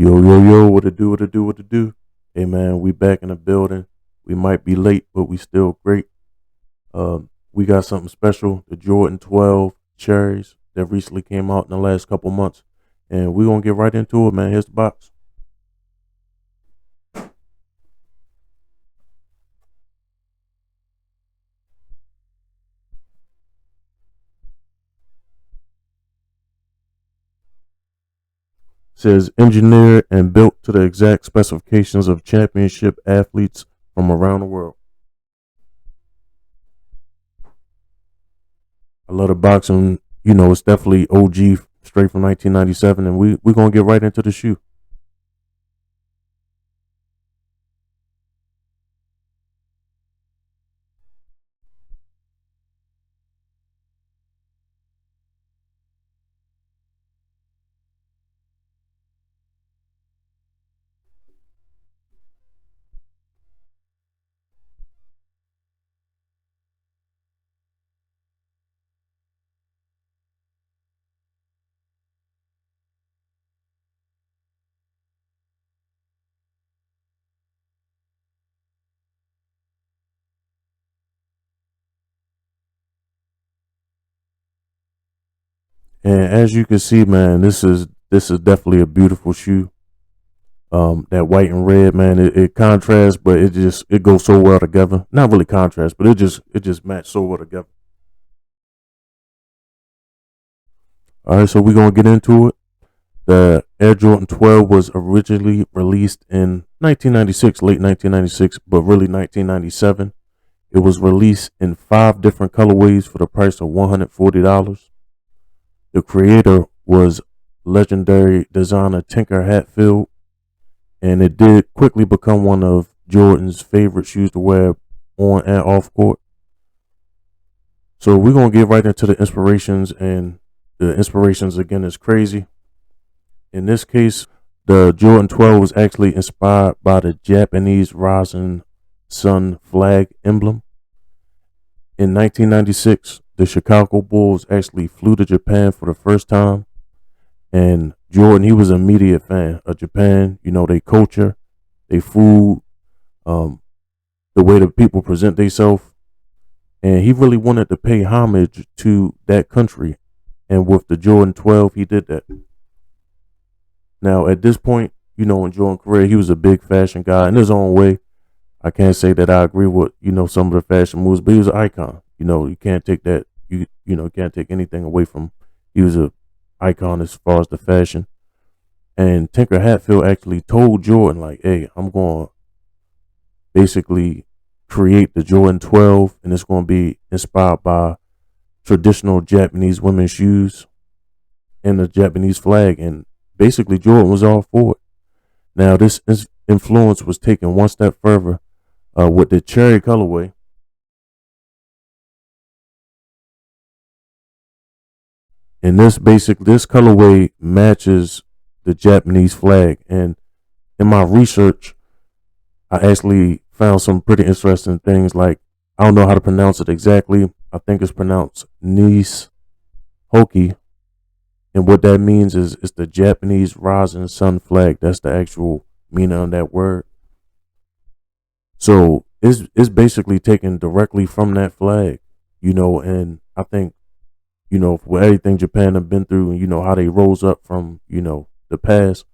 Yo, yo, yo, what to do, what to do, what to do. Hey, man, we back in the building. We might be late, but we still great. We got something special, the Jordan 12 Cherries that recently came out in the last couple months. And we're going to get right into it, man. Here's the box. Says engineered and built to the exact specifications of championship athletes from around the world. I love the boxing. It's definitely OG straight from 1997. And we're going to get right into the shoe. And as you can see, man, this is definitely a beautiful shoe. That white and red, man, it contrasts, but it goes so well together. Not really contrast, but it just matched so well together. All right, so we're gonna get into it. The Air Jordan 12 was originally released in 1996, late 1996, but really 1997. It was released in 5 different colorways for the price of $140. The creator was legendary designer Tinker Hatfield, and it did quickly become one of Jordan's favorite shoes to wear on and off court. So we're gonna get right into the inspirations, and the inspirations again is crazy. In this case, the Jordan 12 was actually inspired by the Japanese rising sun flag emblem. In 1996, the Chicago Bulls actually flew to Japan for the first time, and Jordan, he was an immediate fan of Japan. They culture, they food, um, the way the people present themselves, and he really wanted to pay homage to that country. And with the Jordan 12, he did that. Now, at this point, in Jordan's career, he was a big fashion guy in his own way. I can't say that I agree with, some of the fashion moves, but he was an icon. You can't take that, you can't take anything away from, he was a icon as far as the fashion. And Tinker Hatfield actually told Jordan, like, hey, I'm going to basically create the Jordan 12, and it's going to be inspired by traditional Japanese women's shoes and the Japanese flag. And basically, Jordan was all for it. Now, this influence was taken one step further with the cherry colorway. And this colorway matches the Japanese flag. And in my research, I actually found some pretty interesting things. Like, I don't know how to pronounce it exactly. I think it's pronounced Nis Hoki. And what that means is it's the Japanese rising sun flag. That's the actual meaning of that word. So it's basically taken directly from that flag, and I think, for everything Japan have been through, and how they rose up from, the past,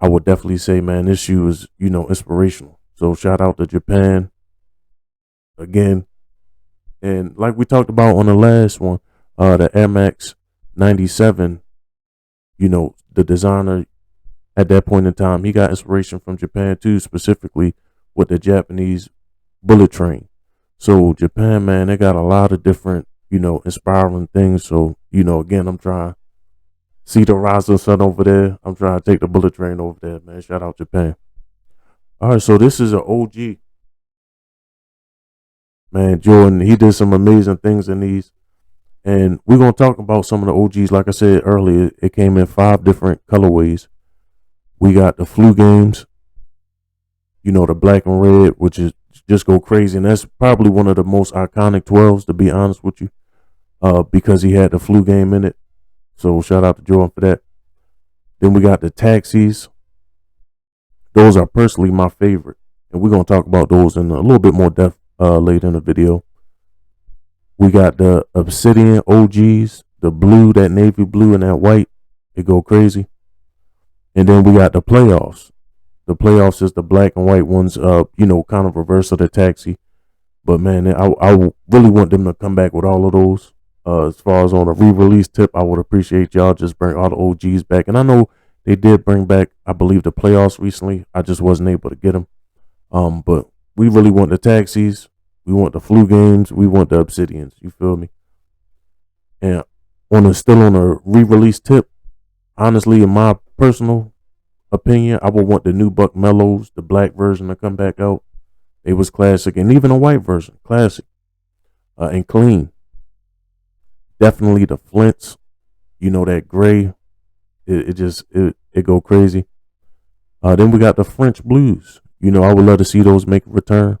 I would definitely say, man, this shoe is, inspirational. So shout out to Japan again. And like we talked about on the last one, the Air Max 97, the designer at that point in time, he got inspiration from Japan too, specifically with the Japanese bullet train. So Japan, man, they got a lot of different, inspiring things. So, again, I'm trying to see the rising sun over there. I'm trying to take the bullet train over there, man. Shout out Japan. All right, so this is an OG. Man, Jordan, he did some amazing things in these. And we're going to talk about some of the OGs. Like I said earlier, it came in 5 different colorways. We got the flu games, the black and red, which is just go crazy. And that's probably one of the most iconic 12s, to be honest with you, because he had the flu game in it. So shout out to Jordan for that. Then we got the taxis. those are personally my favorite. And we're going to talk about those in a little bit more depth later in the video. We got the Obsidian OGs, the blue, that navy blue and that white. It go crazy. And then we got the playoffs. The playoffs is the black and white ones, kind of reverse of the taxi. But man, I really want them to come back with all of those. As far as on a re-release tip, I would appreciate y'all just bring all the OGs back. And I know they did bring back, I believe, the playoffs recently. I just wasn't able to get them. But we really want the taxis. We want the flu games. We want the obsidians. You feel me? And still on a re-release tip, honestly, in my personal opinion, I would want the new Buck Mellows, the black version, to come back out. It was classic, and even a white version, classic and clean. Definitely the Flints, that gray. It go crazy. Then we got the French Blues. I would love to see those make a return.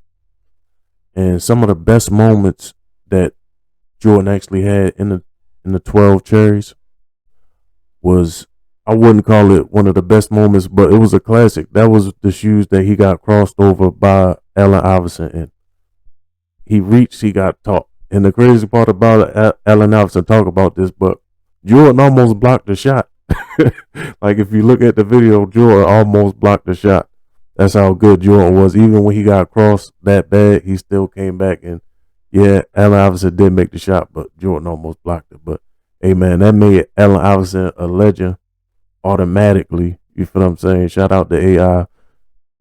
And some of the best moments that Jordan actually had in the 12 cherries was, I wouldn't call it one of the best moments, but it was a classic. That was the shoes that he got crossed over by Allen Iverson, and he got taught. And the crazy part about it, Allen Iverson talk about this, but Jordan almost blocked the shot. Like if you look at the video, Jordan almost blocked the shot. That's how good Jordan was. Even when he got crossed that bad, he still came back. And yeah, Allen Iverson did make the shot, but Jordan almost blocked it. But hey man, that made Allen Iverson a legend automatically. You feel what I'm saying? Shout out to AI.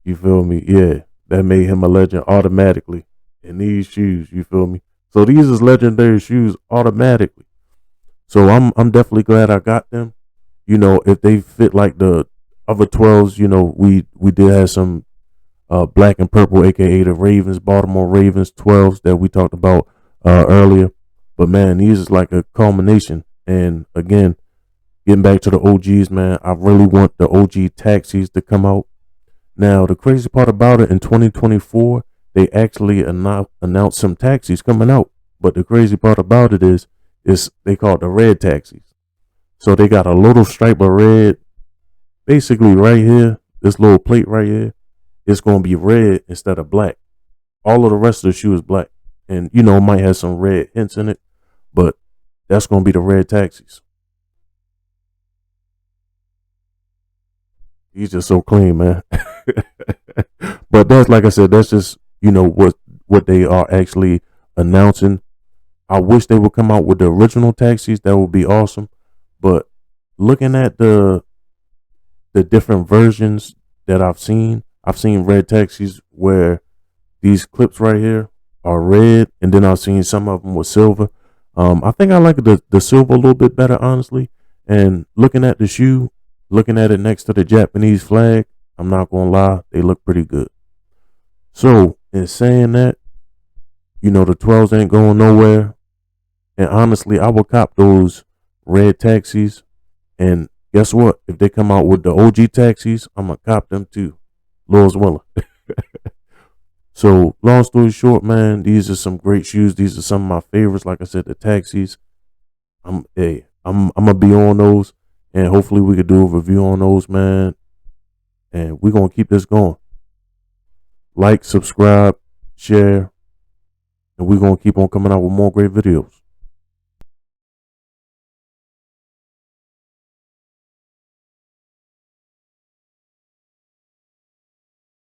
You feel me? Yeah, that made him a legend automatically in these shoes. You feel me? So these is legendary shoes automatically. So I'm definitely glad I got them. If they fit like the other 12s, we did have some black and purple, aka the Ravens, Baltimore Ravens 12s that we talked about earlier. But man, these is like a culmination. And again, getting back to the OGs, man, I really want the OG taxis to come out. Now, the crazy part about it, in 2024, they actually announced some taxis coming out. But the crazy part about it is they call it the red taxis. So they got a little stripe of red, basically right here, this little plate right here. It's going to be red instead of black. All of the rest of the shoe is black. And, it might have some red hints in it, but that's going to be the red taxis. He's just so clean, man. But that's, like I said, that's just, what they are actually announcing. I wish they would come out with the original taxis. That would be awesome. But looking at the different versions that I've seen red taxis where these clips right here are red, and then I've seen some of them with silver. I think I like the silver a little bit better, honestly. And looking at the shoe, looking at it next to the Japanese flag, I'm not gonna lie, they look pretty good. So in saying that, the 12s ain't going nowhere. And honestly, I will cop those red taxis. And guess what? If they come out with the OG taxis, I'm going to cop them too. Lord's willing. So long story short, man, these are some great shoes. These are some of my favorites. Like I said, the taxis. I'm going to be on those. And hopefully we could do a review on those, man. And we're going to keep this going. Like, subscribe, share. And we're going to keep on coming out with more great videos.